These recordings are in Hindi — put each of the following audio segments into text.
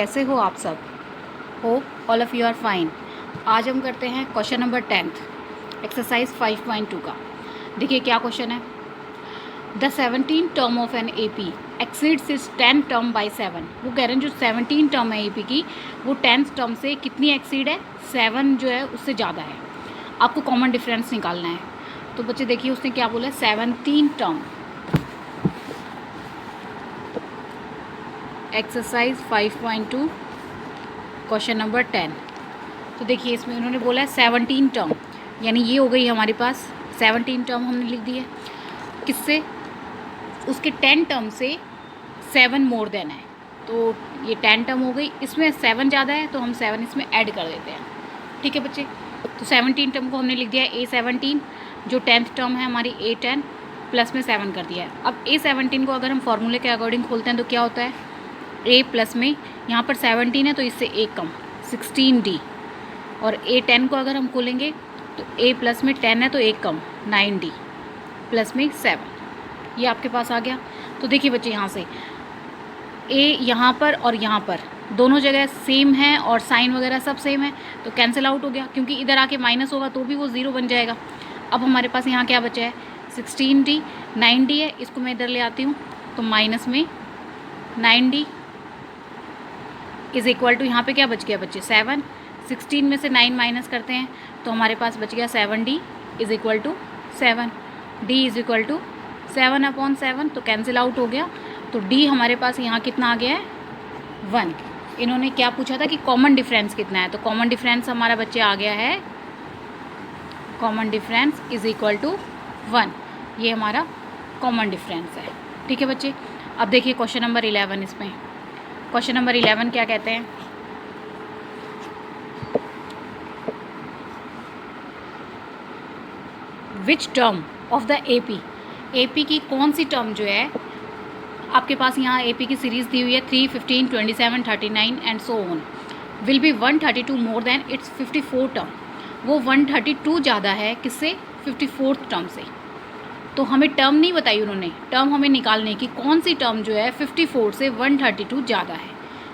कैसे हो आप सब? Hope all of you are fine. आज हम करते हैं क्वेश्चन नंबर 10th एक्सरसाइज 5.2 का। देखिए क्या क्वेश्चन है। The 17 term of an A P exceeds is 10 term by 7। वो कह रहे हैं जो 17 टर्म है ए पी की वो 10 टर्म से कितनी एक्सीड है, 7 जो है उससे ज़्यादा है। आपको कॉमन डिफरेंस निकालना है। तो बच्चे देखिए उसने क्या बोला है, 17 टर्म। Exercise 5.2 question number 10। तो देखिए इसमें उन्होंने बोला है 17 टर्म, यानी ये हो गई हमारे पास 17 टर्म हमने लिख दी है। किससे? उसके 10 टर्म से 7 मोर देन है, तो ये 10 टर्म हो गई। इसमें 7 ज़्यादा है तो हम 7 इसमें ऐड कर देते हैं। ठीक है बच्चे, तो 17 टर्म को हमने लिख दिया है A17, जो 10th टर्म है हमारी A10 प्लस में 7 कर दिया है। अब A17 को अगर हम फॉर्मूले के अकॉर्डिंग खोलते हैं तो क्या होता है, A प्लस में यहाँ पर 17 है तो इससे A कम 16D, और A10 को अगर हम खोलेंगे तो A प्लस में 10 है तो A कम 9D प्लस में 7। ये आपके पास आ गया। तो देखिए बच्चे यहाँ से A यहाँ पर और यहाँ पर दोनों जगह सेम है और साइन वगैरह सब सेम है, तो कैंसिल आउट हो गया, क्योंकि इधर आके माइनस होगा तो भी वो 0 बन जाएगा। अब हमारे पास यहाँ क्या बचा है, 16D, 9D है, इसको मैं इधर ले आती हूँ तो माइनस में 9D इज़ इक्वल टू, यहाँ पे क्या बच गया बच्चे 7। 16 में से 9 माइनस करते हैं तो हमारे पास बच गया 7D is equal to 7। D is equal to 7/7, तो कैंसिल आउट हो गया। तो D हमारे पास यहाँ कितना आ गया है 1। इन्होंने क्या पूछा था कि कॉमन डिफरेंस कितना है, तो कॉमन डिफरेंस हमारा बच्चे आ गया है, common difference is equal to 1। ये हमारा कॉमन डिफरेंस है। ठीक है बच्चे, अब देखिए क्वेश्चन नंबर 11। इसमें क्वेश्चन नंबर 11 क्या कहते हैं, which term of the AP की कौन सी टर्म जो है, आपके पास यहाँ AP की सीरीज़ दी हुई है 3, 15, 27, 39 and so on, will be 132 more than it's 54 term. वो 132 ज़्यादा है किससे, 54th टर्म से। तो हमें टर्म नहीं बताई उन्होंने, टर्म हमें निकालने की कौन सी टर्म जो है 54 से 132 ज़्यादा है।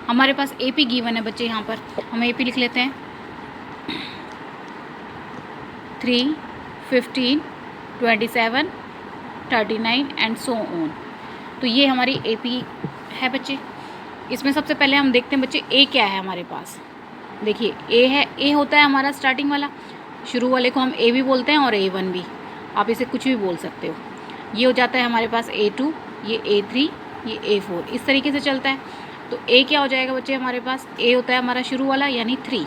हमारे पास AP गिवन है बच्चे, यहाँ पर हम AP लिख लेते हैं 3, 15, 27, 39 एंड सो ऑन। तो ये हमारी AP है बच्चे। इसमें सबसे पहले हम देखते हैं बच्चे A क्या है हमारे पास। देखिए A है, A होता है हमारा स्टार्टिंग वाला, शुरू वाले को हम A भी बोलते हैं और A1 भी, आप इसे कुछ भी बोल सकते हो। ये हो जाता है हमारे पास A2, ये A3, ये A4, इस तरीके से चलता है। तो A क्या हो जाएगा बच्चे हमारे पास, A होता है हमारा शुरू वाला यानी 3।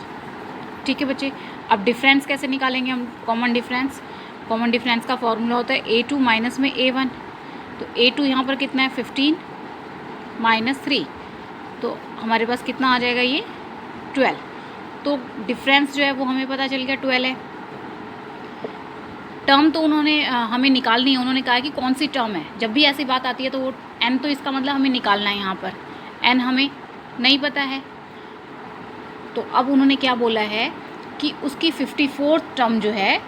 ठीक है बच्चे, अब डिफरेंस कैसे निकालेंगे हम, कॉमन डिफरेंस का फॉर्मूला होता है A2 माइनस में A1। तो A2 यहाँ पर कितना है 15 माइनस 3, तो हमारे पास कितना आ जाएगा ये 12। तो डिफरेंस जो है वो हमें पता चल गया 12 है। टर्म तो उन्होंने हमें निकालनी है, उन्होंने कहा कि कौन सी टर्म है। जब भी ऐसी बात आती है तो वो n, तो इसका मतलब हमें निकालना है, यहाँ पर n हमें नहीं पता है। तो अब उन्होंने क्या बोला है कि उसकी 54th टर्म जो है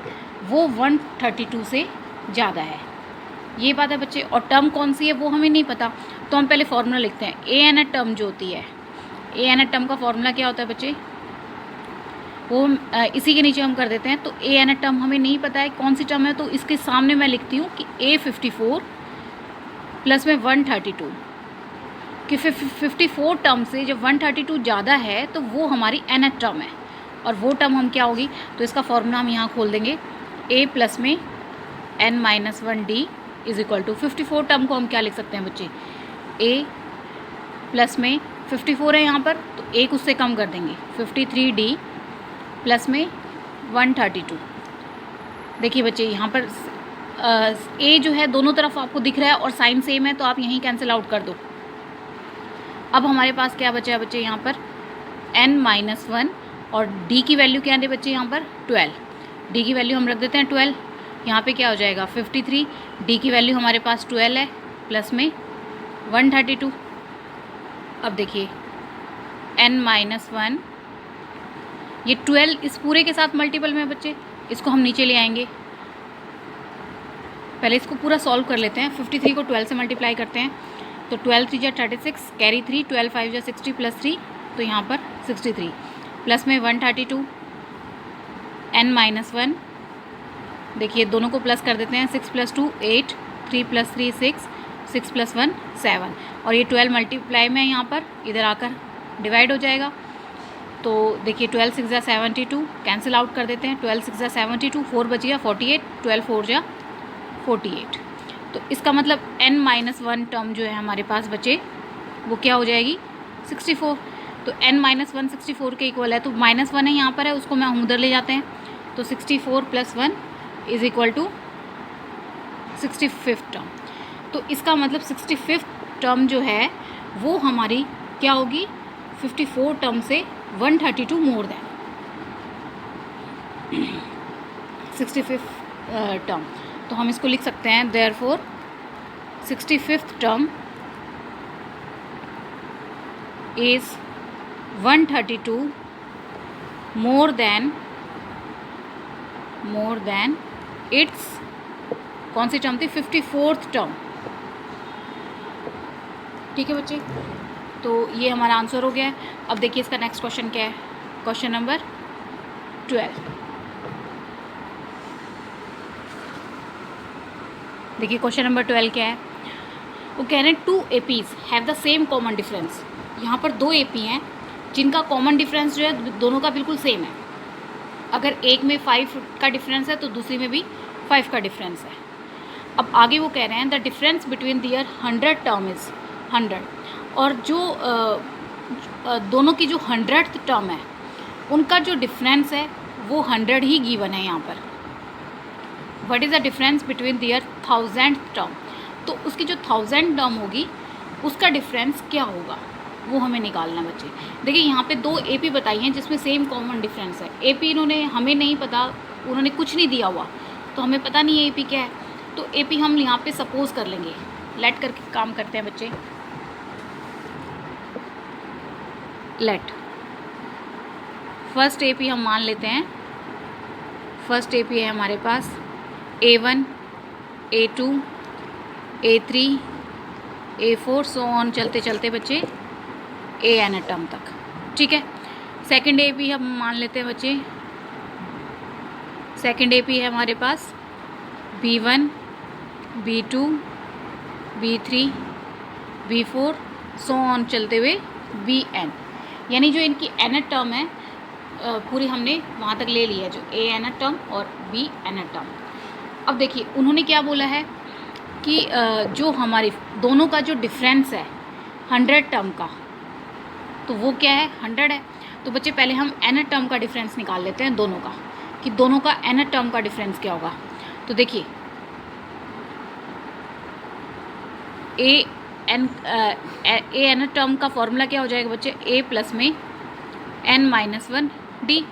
वो 132 से ज़्यादा है, ये बात है बच्चे। और टर्म कौन सी है वो हमें नहीं पता, तो हम पहले फॉर्मूला लिखते हैं। AN टर्म जो होती है, AN टर्म का फॉर्मूला क्या होता है बच्चे, वो इसी के नीचे हम कर देते हैं। तो AN टर्म हमें नहीं पता है कौन सी टर्म है, तो इसके सामने मैं लिखती हूँ कि A54 प्लस में 132, कि 54 टर्म से जब 132 ज़्यादा है तो वो हमारी N टर्म है, और वो टर्म हम क्या होगी, तो इसका फॉर्मूला हम यहाँ खोल देंगे A प्लस में N-1D is equal to 54 term को हम क्या लिख सकते हैं बच्चे, A प्लस में 54 है यहाँ पर तो एक उससे कम कर देंगे 53D प्लस में 132। देखिए बच्चे यहाँ पर A जो है दोनों तरफ आपको दिख रहा है और साइन सेम है, तो आप यहीं कैंसिल आउट कर दो। अब हमारे पास क्या बचा है बच्चे, यहाँ पर N-1 और D की वैल्यू क्या है बच्चे, यहाँ पर 12। D की वैल्यू हम रख देते हैं 12। यहाँ पे क्या हो जाएगा 53, D की वैल्यू हमारे पास 12 है प्लस में 132। अब देखिए N-1, ये 12 इस पूरे के साथ मल्टीपल में बच्चे, इसको हम नीचे ले आएंगे। पहले इसको पूरा सॉल्व कर लेते हैं। 53 को 12 से मल्टीप्लाई करते हैं तो 12 3 जा 36, कैरी 3, 12 5 जा 60 प्लस 3 तो यहाँ पर 63 प्लस में 132 n-1, देखिए दोनों को प्लस कर देते हैं, 6 + 2 8, 3 + 3 6, 6 + 1 7, और ये 12 मल्टीप्लाई में यहाँ पर इधर आकर डिवाइड हो जाएगा। तो देखिए 12 6 × 72, कैंसिल आउट कर देते हैं, 12 6 × 72, 4 बच गया 48, 12 4 × 48। तो इसका मतलब n-1 टर्म जो है हमारे पास बचे वो क्या हो जाएगी 64। तो n-1 64 के इक्वल है, तो -1 है यहाँ पर है, उसको मैं उधर ले जाते हैं, तो 64 + 1 = 65th टर्म। तो इसका मतलब 65th टर्म जो है वो हमारी क्या होगी 54 टर्म से 132 मोर देन 65th टर्म। तो हम इसको लिख सकते हैं therefore 65th term is 132 more than it's कौन सी टर्म थी 54th टर्म। ठीक है बच्चे, तो ये हमारा आंसर हो गया है। अब देखिए इसका नेक्स्ट क्वेश्चन क्या है, क्वेश्चन नंबर 12। देखिए क्वेश्चन नंबर 12 क्या है, वो कह रहे हैं 2 APs have the same common difference. यहाँ पर 2 AP हैं जिनका कॉमन डिफरेंस जो है दोनों का बिल्कुल सेम है। अगर एक में 5 का डिफरेंस है तो दूसरी में भी 5 का डिफरेंस है। अब आगे वो कह रहे हैं the difference between their 100 term is 100, और जो दोनों की जो 100th टर्म है उनका जो डिफरेंस है वो 100 ही गिवन है यहाँ पर। What is the difference between their 1000th term, तो उसकी जो 1000 टर्म होगी उसका डिफरेंस क्या होगा वो हमें निकालना है बच्चे। देखिए यहाँ पे 2 AP बताई हैं जिसमें सेम कॉमन डिफरेंस है। AP इन्होंने हमें नहीं पता, उन्होंने कुछ नहीं दिया हुआ, तो हमें पता नहीं है AP क्या है। तो AP हम यहाँ पे सपोज कर लेंगे, लेट करके काम करते हैं बच्चे। लेट फर्स्ट AP हम मान लेते हैं, फर्स्ट AP है हमारे पास A1 A2 A3 A4 so on चलते चलते बच्चे AN टर्म तक। ठीक है, सेकंड AP हम मान लेते हैं बच्चे, सेकंड AP है हमारे पास B1 B2 B3 B4 so on चलते हुए BN, यानी जो इनकी nth टर्म है पूरी हमने वहाँ तक ले ली है, जो AN टर्म और BN टर्म। अब देखिए उन्होंने क्या बोला है कि जो हमारी दोनों का जो डिफरेंस है 100 टर्म का, तो वो क्या है 100 है। तो बच्चे पहले हम nth टर्म का डिफरेंस निकाल लेते हैं दोनों का, कि दोनों का nth टर्म का डिफरेंस क्या होगा। तो देखिए AN टर्म का फॉर्मूला क्या हो जाएगा बच्चे, A प्लस में n-1 D,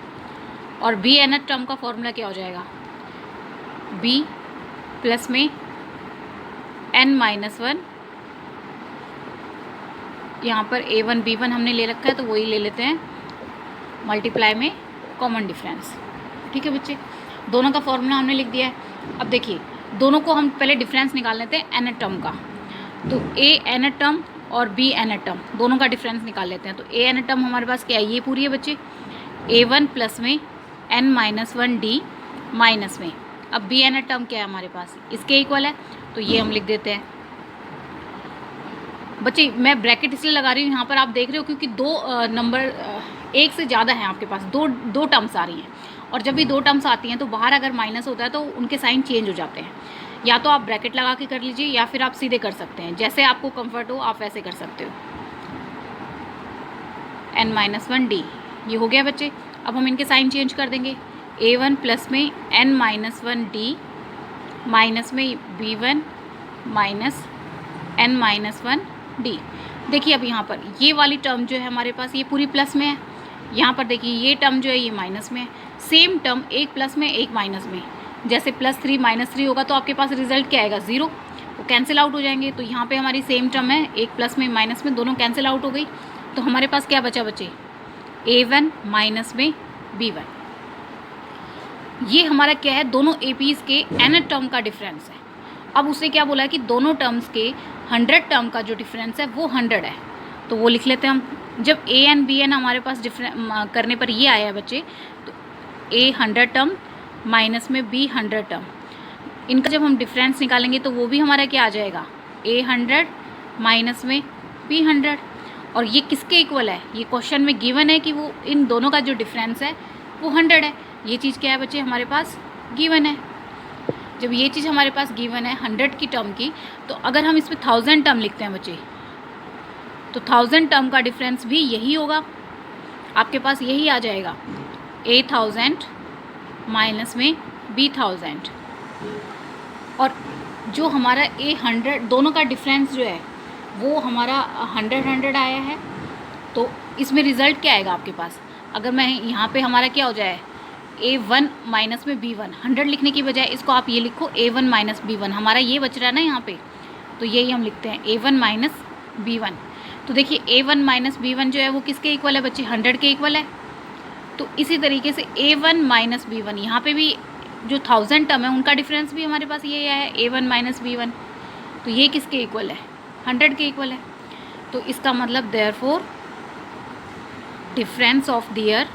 और BN टर्म का फॉर्मूला क्या हो जाएगा, B प्लस में n-1, यहाँ पर A1 B1 हमने ले रखा है तो वही ले लेते हैं, मल्टीप्लाई में कॉमन डिफरेंस। ठीक है बच्चे, दोनों का फॉर्मूला हमने लिख दिया है। अब देखिए दोनों को हम पहले डिफरेंस निकाल लेते हैं n टर्म का, तो AN टर्म और BN टर्म दोनों का डिफरेंस निकाल लेते हैं। तो AN टर्म हमारे पास क्या है, ये पूरी है बच्चे, A1 प्लस में n-1 D माइनस में, अब BN टर्म क्या है हमारे पास, इसके इक्वल है, तो ये हम लिख देते हैं। बच्चे मैं ब्रैकेट इसलिए लगा रही हूँ यहाँ पर, आप देख रहे हो क्योंकि दो नंबर एक से ज़्यादा हैं आपके पास, दो टर्म्स आ रही हैं, और जब भी 2 टर्म्स आती हैं तो बाहर अगर माइनस होता है तो उनके साइन चेंज हो जाते हैं। या तो आप ब्रैकेट लगा के कर लीजिए या फिर आप सीधे कर सकते हैं, जैसे आपको कंफर्ट हो आप वैसे कर सकते हो। n-1 D ये हो गया बच्चे। अब हम इनके साइन चेंज कर देंगे, A1 प्लस में n-1 D माइनस में B1 माइनस n-1 D। देखिए अब यहाँ पर ये वाली टर्म जो है हमारे पास ये पूरी प्लस में है, यहाँ पर देखिए ये टर्म जो है ये माइनस में है। सेम टर्म एक प्लस में एक माइनस में, जैसे +3 -3 होगा तो आपके पास रिजल्ट क्या आएगा 0, वो कैंसिल आउट हो जाएंगे। तो यहाँ पे हमारी सेम टर्म है, एक प्लस में माइनस में, दोनों कैंसिल आउट हो गई। तो हमारे पास क्या बचा बच्चे, A1 माइनस में B1। ये हमारा क्या है, दोनों APs के nth टर्म का डिफरेंस है। अब उसने क्या बोला है कि दोनों टर्म्स के 100 टर्म का जो डिफरेंस है वो 100 है, तो वो लिख लेते हैं हम जब ए एन बी एन हमारे पास करने पर ये आया है बच्चे, तो ए 100 टर्म माइनस में बी 100 टर्म, इनका जब हम डिफरेंस निकालेंगे तो वो भी हमारा क्या आ जाएगा, ए 100 माइनस में बी 100। और ये किसके इक्वल है, ये क्वेश्चन में गिवन है कि वो इन दोनों का जो डिफरेंस है वो 100 है। ये चीज़ क्या है बच्चे, हमारे पास गिवन है। जब ये चीज़ हमारे पास गिवन है 100 की टर्म की, तो अगर हम इसमें 1000 टर्म लिखते हैं बच्चे, तो 1000 टर्म का डिफरेंस भी यही होगा, आपके पास यही आ जाएगा, ए 1000 माइनस में बी 1000। और जो हमारा ए 100 दोनों का डिफरेंस जो है वो हमारा 100 आया है, तो इसमें रिज़ल्ट क्या आएगा आपके पास, अगर मैं यहाँ पे हमारा क्या हो जाए, A1 माइनस में B1, 100 लिखने की बजाय इसको आप ये लिखो A1 माइनस B1, हमारा ये बच रहा है ना यहाँ पे, तो यही हम लिखते हैं A1 माइनस B1। तो देखिए A1 माइनस B1 जो है वो किसके इक्वल है बच्चे, 100 के इक्वल है। तो इसी तरीके से A1 माइनस B1, यहाँ पे भी जो 1000 टर्म है उनका डिफरेंस भी हमारे पास ये है A1 माइनस B1, तो ये किसके इक्वल है, 100 के इक्वल है। तो इसका मतलब therefore difference of their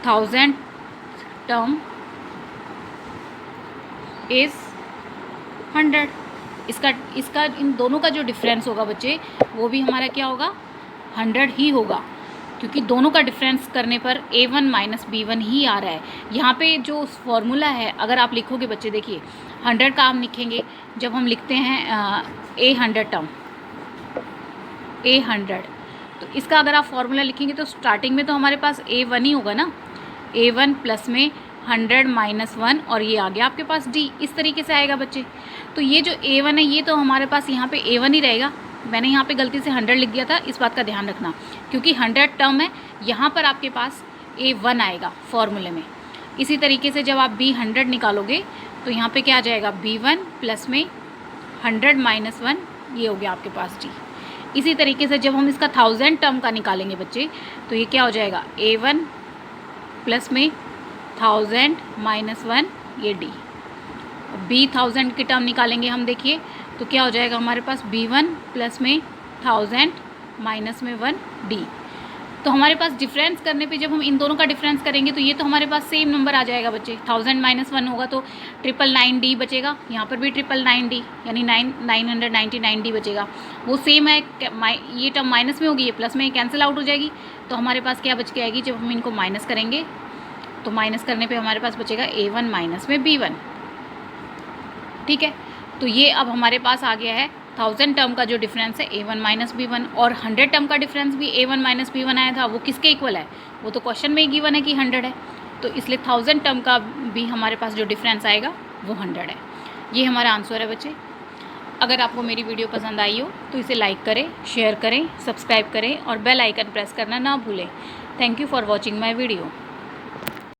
1000 term is 100। इसका इन दोनों का जो डिफरेंस होगा बच्चे वो भी हमारा क्या होगा, 100 ही होगा, क्योंकि दोनों का डिफरेंस करने पर A1 माइनस B1 ही आ रहा है। यहाँ पे जो फॉर्मूला है अगर आप लिखोगे बच्चे, देखिए 100 का हम लिखेंगे जब हम लिखते हैं A100 टर्म, A100, तो इसका अगर आप फॉर्मूला लिखेंगे तो स्टार्टिंग में तो हमारे पास A1 ही होगा ना, A1 प्लस में 100 माइनस 1, और ये आ गया आपके पास D, इस तरीके से आएगा बच्चे। तो ये जो A1 है ये तो हमारे पास यहाँ पे A1 ही रहेगा। मैंने यहाँ पे गलती से 100 लिख दिया था, इस बात का ध्यान रखना, क्योंकि 100 टर्म है, यहाँ पर आपके पास A1 आएगा फॉर्मूले में। इसी तरीके से जब आप B100 निकालोगे तो यहाँ पे क्या आ जाएगा, B1 प्लस में 100 माइनस 1, ये हो गया आपके पास D। इसी तरीके से जब हम इसका 1000 टर्म का निकालेंगे बच्चे, तो ये क्या हो जाएगा, A1 प्लस में 1000 माइनस 1, ये D। B 1000 की टर्म निकालेंगे हम, देखिए तो क्या हो जाएगा हमारे पास, B1 प्लस में 1000 माइनस में 1 D। तो हमारे पास डिफरेंस करने पे जब हम इन दोनों का डिफरेंस करेंगे तो ये तो हमारे पास सेम नंबर आ जाएगा बच्चे, 1000 माइनस 1 होगा तो 999D बचेगा, यहाँ पर भी 999D यानी 999D बचेगा, वो सेम है। ये टर्म माइनस में होगी, ये प्लस में कैंसिल आउट हो जाएगी, तो हमारे पास क्या बच के आएगी, जब हम इनको माइनस करेंगे तो माइनस करने पे हमारे पास बचेगा A1 माइनस में B1। ठीक है, तो ये अब हमारे पास आ गया है 1000 टर्म का जो डिफरेंस है A1 माइनस B1, और 100 टर्म का डिफरेंस भी A1 माइनस B1 आया था, वो किसके इक्वल है, वो तो क्वेश्चन में ही गिवन है कि 100 है, तो इसलिए 1000 टर्म का भी हमारे पास जो डिफरेंस आएगा वो 100 है। ये हमारा आंसर है बच्चे। अगर आपको मेरी वीडियो पसंद आई हो तो इसे लाइक करें, शेयर करें, सब्सक्राइब करें और बेल आइकन प्रेस करना ना भूलें। Thank you for watching my video.